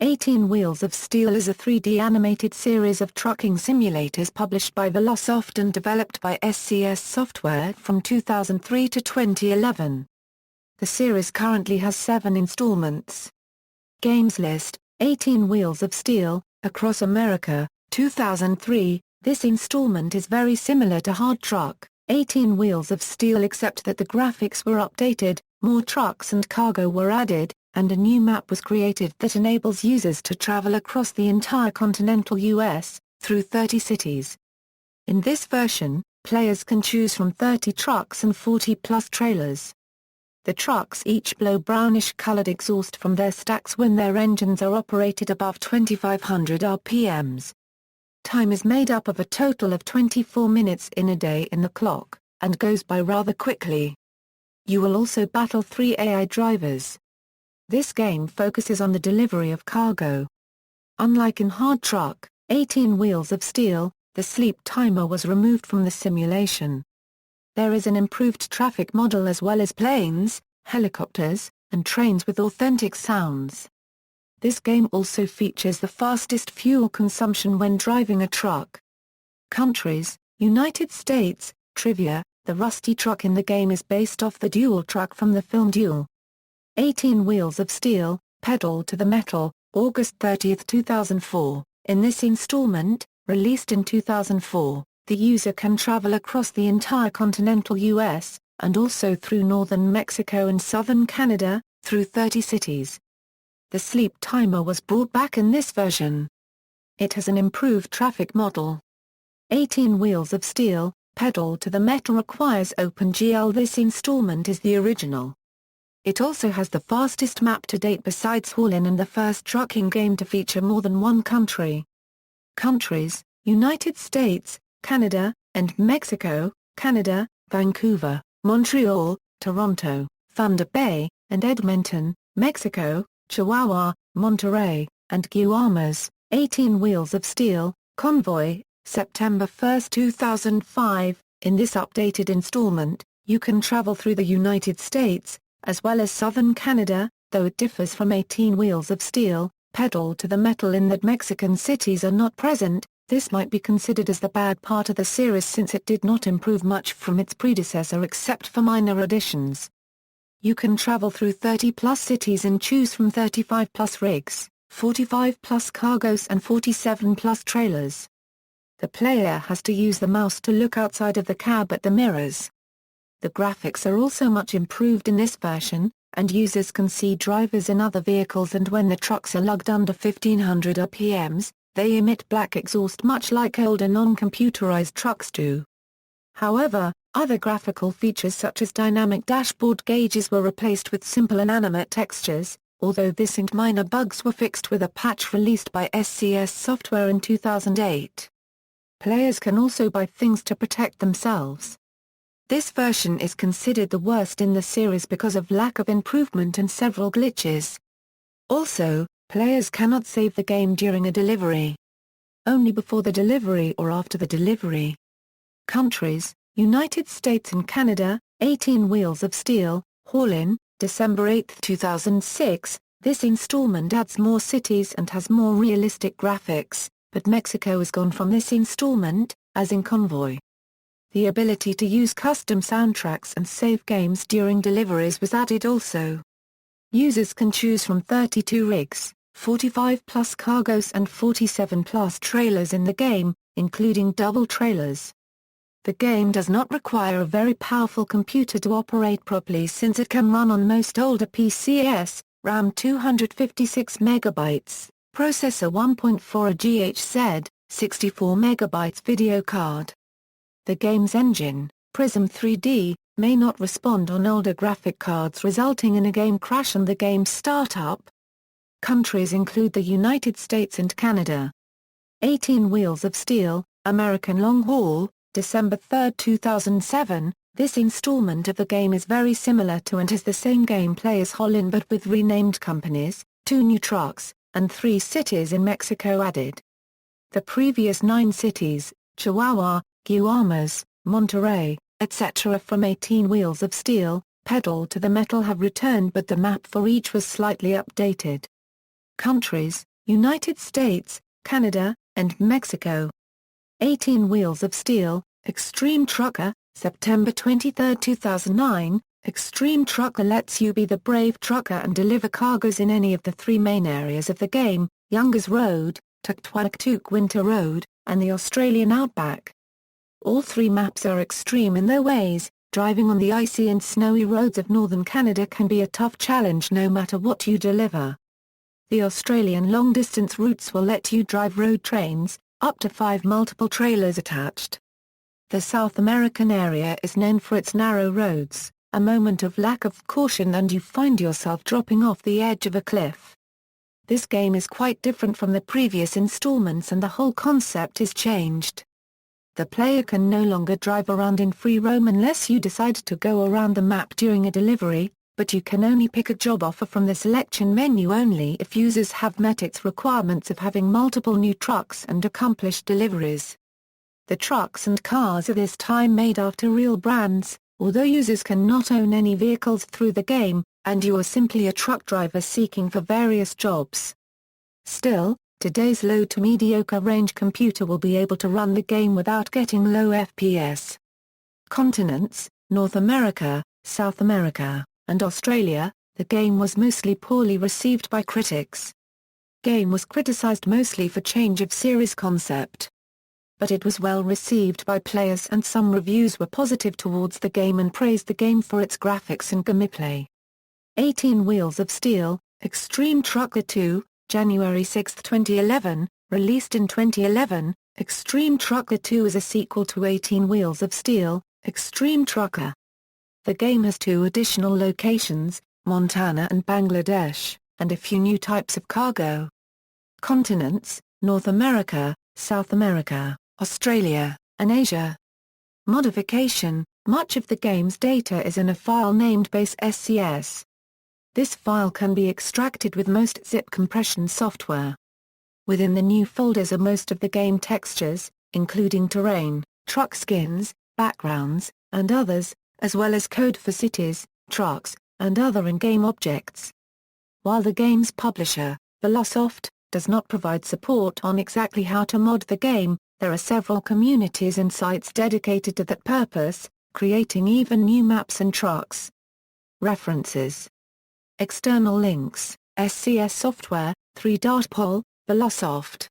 18 Wheels of Steel is a 3D animated series of trucking simulators published by ValuSoft and developed by SCS Software from 2003 to 2011. The series currently has 7 installments. Games list: 18 Wheels of Steel, Across America, 2003. This installment is very similar to Hard Truck, 18 Wheels of Steel, except that the graphics were updated, more trucks and cargo were added, and a new map was created that enables users to travel across the entire continental U.S., through 30 cities. In this version, players can choose from 30 trucks and 40-plus trailers. The trucks each blow brownish-colored exhaust from their stacks when their engines are operated above 2,500 RPMs. Time is made up of a total of 24 minutes in a day in the clock, and goes by rather quickly. You will also battle 3 AI drivers. This game focuses on the delivery of cargo. Unlike in Hard Truck, 18 Wheels of Steel, the sleep timer was removed from the simulation. There is an improved traffic model as well as planes, helicopters, and trains with authentic sounds. This game also features the fastest fuel consumption when driving a truck. Countries: United States. Trivia: the rusty truck in the game is based off the Duel truck from the film Duel. 18 Wheels of Steel, Pedal to the Metal, August 30, 2004. In this installment, released in 2004, the user can travel across the entire continental U.S., and also through northern Mexico and southern Canada, through 30 cities. The sleep timer was brought back in this version. It has an improved traffic model. 18 Wheels of Steel, Pedal to the Metal requires OpenGL. This installment is the original. It also has the fastest map to date besides Haul-In and the first trucking game to feature more than one country. Countries: United States, Canada, and Mexico. Canada: Vancouver, Montreal, Toronto, Thunder Bay, and Edmonton. Mexico: Chihuahua, Monterrey, and Guaymas. 18 Wheels of Steel, Convoy, September 1, 2005. In this updated installment, you can travel through the United States, as well as southern Canada, though it differs from 18 Wheels of Steel, Pedal to the Metal in that Mexican cities are not present. This might be considered as the bad part of the series since it did not improve much from its predecessor except for minor additions. You can travel through 30-plus cities and choose from 35-plus rigs, 45-plus cargoes and 47-plus trailers. The player has to use the mouse to look outside of the cab at the mirrors. The graphics are also much improved in this version, and users can see drivers in other vehicles, and when the trucks are lugged under 1500 RPMs, they emit black exhaust much like older non-computerized trucks do. However, other graphical features such as dynamic dashboard gauges were replaced with simple inanimate textures, although this and minor bugs were fixed with a patch released by SCS Software in 2008. Players can also buy things to protect themselves. This version is considered the worst in the series because of lack of improvement and several glitches. Also, players cannot save the game during a delivery. Only before the delivery or after the delivery. Countries: United States and Canada. 18 Wheels of Steel, Haul-In, December 8, 2006. This installment adds more cities and has more realistic graphics, but Mexico is gone from this installment, as in Convoy. The ability to use custom soundtracks and save games during deliveries was added also. Users can choose from 32 rigs, 45-plus cargoes and 47-plus trailers in the game, including double trailers. The game does not require a very powerful computer to operate properly since it can run on most older PCs, RAM 256 MB, processor 1.4 GHz, 64 MB video card. The game's engine, Prism 3D, may not respond on older graphic cards, resulting in a game crash and the game's startup. Countries include the United States and Canada. 18 Wheels of Steel, American Long Haul, December 3, 2007. This installment of the game is very similar to and has the same gameplay as Haul-In but with renamed companies, 2 new trucks, and 3 cities in Mexico added. The previous 9 cities, Chihuahua, Guaymas, Monterrey, etc. from 18 Wheels of Steel, Pedal to the Metal have returned, but the map for each was slightly updated. Countries: United States, Canada, and Mexico. 18 Wheels of Steel, Extreme Trucker, September 23, 2009. Extreme Trucker lets you be the brave trucker and deliver cargoes in any of the three main areas of the game: Youngers Road, Tuktoyaktuk Winter Road, and the Australian Outback. All three maps are extreme in their ways. Driving on the icy and snowy roads of northern Canada can be a tough challenge no matter what you deliver. The Australian long-distance routes will let you drive road trains, up to 5 multiple trailers attached. The South American area is known for its narrow roads, a moment of lack of caution and you find yourself dropping off the edge of a cliff. This game is quite different from the previous installments and the whole concept is changed. The player can no longer drive around in free roam unless you decide to go around the map during a delivery, but you can only pick a job offer from the selection menu only if users have met its requirements of having multiple new trucks and accomplished deliveries. The trucks and cars are this time made after real brands, although users can not own any vehicles through the game, and you are simply a truck driver seeking for various jobs. Still, today's low to mediocre range computer will be able to run the game without getting low FPS. Continents: North America, South America, and Australia. The game was mostly poorly received by critics. Game was criticized mostly for change of series concept. But it was well received by players and some reviews were positive towards the game and praised the game for its graphics and gameplay. 18 Wheels of Steel, Extreme Trucker 2, January 6, 2011, released in 2011, Extreme Trucker 2 is a sequel to 18 Wheels of Steel, Extreme Trucker. The game has 2 additional locations, Montana and Bangladesh, and a few new types of cargo. Continents: North America, South America, Australia, and Asia. Modification: much of the game's data is in a file named base SCS. This file can be extracted with most zip compression software. Within the new folders are most of the game textures, including terrain, truck skins, backgrounds, and others, as well as code for cities, trucks, and other in-game objects. While the game's publisher, ValuSoft, does not provide support on exactly how to mod the game, there are several communities and sites dedicated to that purpose, creating even new maps and trucks. References. External links: SCS Software, 3. Pol, ValuSoft.